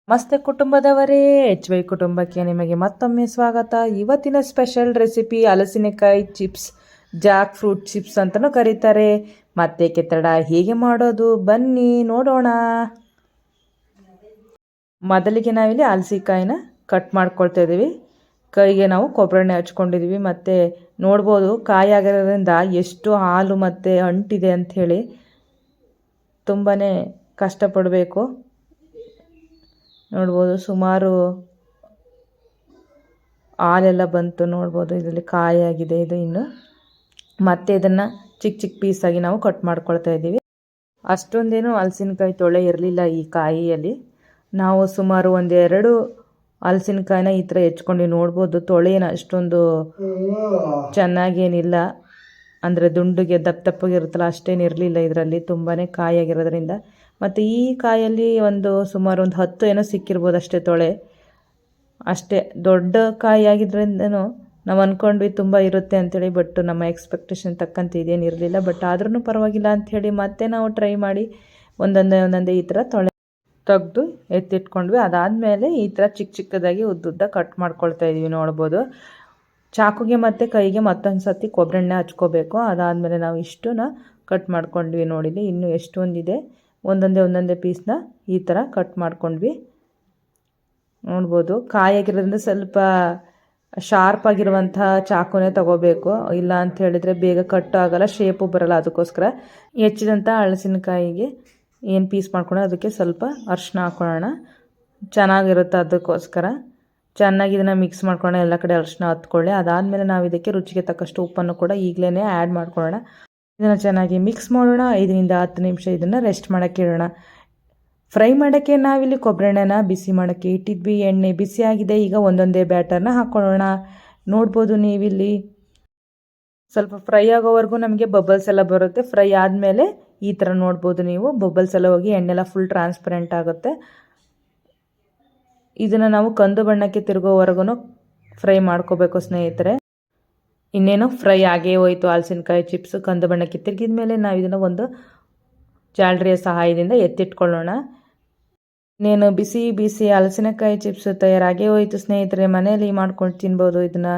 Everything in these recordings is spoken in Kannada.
ನಮಸ್ತೆ ಕುಟುಂಬದವರೇ, ಎಚ್ ವೈ ಕುಟುಂಬಕ್ಕೆ ನಿಮಗೆ ಮತ್ತೊಮ್ಮೆ ಸ್ವಾಗತ. ಇವತ್ತಿನ ಸ್ಪೆಷಲ್ ರೆಸಿಪಿ ಹಲಸಿನಕಾಯಿ ಚಿಪ್ಸ್, ಜಾಕ್ ಫ್ರೂಟ್ ಚಿಪ್ಸ್ ಅಂತಲೂ ಕರೀತಾರೆ. ಮತ್ತೆ ಕೆತ್ತಡ ಹೇಗೆ ಮಾಡೋದು ಬನ್ನಿ ನೋಡೋಣ. ಮೊದಲಿಗೆ ನಾವಿಲ್ಲಿ ಹಲಸಿನಕಾಯಿನ ಕಟ್ ಮಾಡ್ಕೊಳ್ತಾ ಇದ್ದೀವಿ. ಕೈಗೆ ನಾವು ಕೊಬ್ಬರಿ ಎಣ್ಣೆ ಹಚ್ಕೊಂಡಿದ್ದೀವಿ. ಮತ್ತು ನೋಡ್ಬೋದು ಕಾಯಿ ಆಗಿರೋದ್ರಿಂದ ಎಷ್ಟು ಹಾಲು ಮತ್ತು ಅಂಟಿದೆ ಅಂಥೇಳಿ ತುಂಬಾ ಕಷ್ಟಪಡಬೇಕು. ನೋಡ್ಬೋದು ಸುಮಾರು ಹಾಲೆಲ್ಲ ಬಂತು. ನೋಡ್ಬೋದು ಇದರಲ್ಲಿ ಕಾಯಿ ಆಗಿದೆ ಇದು ಇನ್ನು. ಮತ್ತೆ ಇದನ್ನು ಚಿಕ್ಕ ಚಿಕ್ಕ ಪೀಸಾಗಿ ನಾವು ಕಟ್ ಮಾಡ್ಕೊಳ್ತಾ ಇದ್ದೀವಿ. ಅಷ್ಟೊಂದೇನು ಹಲಸಿನಕಾಯಿ ತೊಳೆ ಇರಲಿಲ್ಲ ಈ ಕಾಯಿಯಲ್ಲಿ. ನಾವು ಸುಮಾರು ಒಂದೆರಡು ಹಲಸಿನಕಾಯಿನ ಈ ಥರ ಹೆಚ್ಕೊಂಡು ನೋಡ್ಬೋದು. ತೊಳೆನ ಅಷ್ಟೊಂದು ಚೆನ್ನಾಗೇನಿಲ್ಲ, ಅಂದರೆ ದುಂಡುಗೆ ದಪ್ಪ ದಪ್ಪಗಿರುತ್ತಲ್ಲ ಅಷ್ಟೇನಿರಲಿಲ್ಲ ಇದರಲ್ಲಿ. ತುಂಬಾ ಕಾಯಾಗಿರೋದ್ರಿಂದ. ಮತ್ತು ಈ ಕಾಯಲ್ಲಿ ಸುಮಾರು ಒಂದು 10 ಏನೋ ಸಿಕ್ಕಿರ್ಬೋದು ಅಷ್ಟೇ ತೊಳೆ. ಅಷ್ಟೇ ದೊಡ್ಡ ಕಾಯಿ ಆಗಿದ್ರಿಂದನೂ ನಾವು ಅಂದ್ಕೊಂಡ್ವಿ ತುಂಬ ಇರುತ್ತೆ ಅಂಥೇಳಿ. ಬಟ್ ನಮ್ಮ ಎಕ್ಸ್ಪೆಕ್ಟೇಷನ್ ತಕ್ಕಂತೆ ಇದೇನು ಇರಲಿಲ್ಲ. ಬಟ್ ಆದ್ರೂ ಪರವಾಗಿಲ್ಲ ಅಂಥೇಳಿ ಮತ್ತೆ ನಾವು ಟ್ರೈ ಮಾಡಿ ಒಂದೊಂದೇ ಈ ಥರ ತೊಳೆ ತೆಗೆದು ಎತ್ತಿಟ್ಕೊಂಡ್ವಿ. ಅದಾದಮೇಲೆ ಈ ಥರ ಚಿಕ್ಕ ಚಿಕ್ಕದಾಗಿ ಉದ್ದುದ್ದ ಕಟ್ ಮಾಡ್ಕೊಳ್ತಾ ಇದ್ದೀವಿ. ನೋಡ್ಬೋದು ಚಾಕುಗೆ ಮತ್ತು ಕೈಗೆ ಮತ್ತೊಂದು ಸರ್ತಿ ಕೊಬ್ಬರಿ ಎಣ್ಣೆ ಹಚ್ಕೋಬೇಕು. ಅದಾದಮೇಲೆ ನಾವು ಇಷ್ಟನ್ನ ಕಟ್ ಮಾಡ್ಕೊಂಡ್ವಿ. ನೋಡಿಲಿ ಇನ್ನೂ ಎಷ್ಟೊಂದಿದೆ. ಒಂದೊಂದೇ ಪೀಸ್ನ ಈ ಥರ ಕಟ್ ಮಾಡ್ಕೊಂಡ್ವಿ. ನೋಡ್ಬೋದು ಕಾಯಾಗಿರೋದ್ರಿಂದ ಸ್ವಲ್ಪ ಶಾರ್ಪ್ ಆಗಿರುವಂಥ ಚಾಕುನೇ ತಗೋಬೇಕು. ಇಲ್ಲ ಅಂತ ಹೇಳಿದರೆ ಬೇಗ ಕಟ್ ಆಗಲ್ಲ, ಶೇಪು ಬರಲ್ಲ. ಅದಕ್ಕೋಸ್ಕರ ಹೆಚ್ಚಿದಂಥ ಹಲಸಿನಕಾಯಿಗೆ ಏನು ಪೀಸ್ ಮಾಡ್ಕೊಂಡು ಅದಕ್ಕೆ ಸ್ವಲ್ಪ ಅರಿಶಿನ ಹಾಕ್ಕೊಳ್ಳೋಣ, ಚೆನ್ನಾಗಿರುತ್ತೆ. ಅದಕ್ಕೋಸ್ಕರ ಚೆನ್ನಾಗಿ ಇದನ್ನು ಮಿಕ್ಸ್ ಮಾಡ್ಕೊಳ್ಳೋಣ. ಎಲ್ಲ ಕಡೆ ಅರಿಶಿನ ಹತ್ಕೊಳ್ಳಿ. ಅದಾದಮೇಲೆ ನಾವು ಇದಕ್ಕೆ ರುಚಿಗೆ ತಕ್ಕಷ್ಟು ಉಪ್ಪನ್ನು ಕೂಡ ಈಗಲೇ ಆ್ಯಡ್ ಮಾಡ್ಕೊಳ್ಳೋಣ. ಇದನ್ನು ಚೆನ್ನಾಗಿ ಮಿಕ್ಸ್ ಮಾಡೋಣ. 5 ರಿಂದ 10 ನಿಮಿಷ ಇದನ್ನು ರೆಸ್ಟ್ ಮಾಡೋಕ್ಕೆ ಇಡೋಣ. ಫ್ರೈ ಮಾಡೋಕ್ಕೆ ನಾವಿಲ್ಲಿ ಕೊಬ್ಬರಿ ಎಣ್ಣೆನ ಬಿಸಿ ಮಾಡೋಕ್ಕೆ ಇಟ್ಟಿದ್ವಿ. ಎಣ್ಣೆ ಬಿಸಿ ಆಗಿದೆ. ಈಗ ಒಂದೊಂದೇ ಬ್ಯಾಟರ್ನ ಹಾಕ್ಕೊಳ್ಳೋಣ. ನೋಡ್ಬೋದು ನೀವಿಲ್ಲಿ ಸ್ವಲ್ಪ ಫ್ರೈ ಆಗೋವರೆಗೂ ನಮಗೆ ಬಬಲ್ಸ್ ಎಲ್ಲ ಬರುತ್ತೆ. ಫ್ರೈ ಆದಮೇಲೆ ಈ ಥರ ನೋಡ್ಬೋದು ನೀವು, ಬಬಲ್ಸ್ ಎಲ್ಲ ಹೋಗಿ ಎಣ್ಣೆಲ್ಲ ಫುಲ್ ಟ್ರಾನ್ಸ್ಪರೆಂಟ್ ಆಗುತ್ತೆ. ಇದನ್ನು ನಾವು ಕಂದು ಬಣ್ಣಕ್ಕೆ ತಿರುಗೋವರೆಗೂ ಫ್ರೈ ಮಾಡ್ಕೋಬೇಕು ಸ್ನೇಹಿತರೆ. ಇನ್ನೇನು ಫ್ರೈ ಆಗೇ ಹೋಯಿತು ಹಲಸಿನಕಾಯಿ ಚಿಪ್ಸ್. ಕಂದು ಬಣ್ಣಕ್ಕೆ ತಿರುಗಿದ ಮೇಲೆ ನಾವು ಇದನ್ನು ಒಂದು ಜಾಲರಿಯ ಸಹಾಯದಿಂದ ಎತ್ತಿಟ್ಕೊಳ್ಳೋಣ. ಇನ್ನೇನು ಬಿಸಿ ಬಿಸಿ ಹಲಸಿನಕಾಯಿ ಚಿಪ್ಸ್ ತಯಾರಾಗೇ ಹೋಯಿತು ಸ್ನೇಹಿತರೆ. ಮನೆಯಲ್ಲಿ ಮಾಡ್ಕೊಂಡು ತಿನ್ಬೋದು. ಇದನ್ನು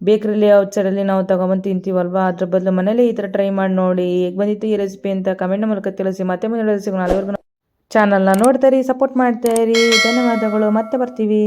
ಬೇಕ್ರಿಲಿ ಔಟ್ಸೈಡಲ್ಲಿ ನಾವು ತೊಗೊಂಬಂದು ತಿಂತೀವಲ್ವ, ಅದ್ರ ಬದಲು ಮನೇಲಿ ಈ ಥರ ಟ್ರೈ ಮಾಡಿ ನೋಡಿ. ಹೇಗೆ ಬಂದಿತ್ತು ಈ ರೆಸಿಪಿ ಅಂತ ಕಮೆಂಟ್ ಮೂಲಕ ತಿಳಿಸಿ. ಮತ್ತೆ ಮುಂದೆ ರೆಸಿಪಿ ಅಲ್ಲಿವರೆಗೂ ಚಾನಲ್ನ ನೋಡ್ತಾ ಇರಿ, ಸಪೋರ್ಟ್ ಮಾಡ್ತಾ ಇರಿ. ಧನ್ಯವಾದಗಳು. ಮತ್ತೆ ಬರ್ತೀವಿ.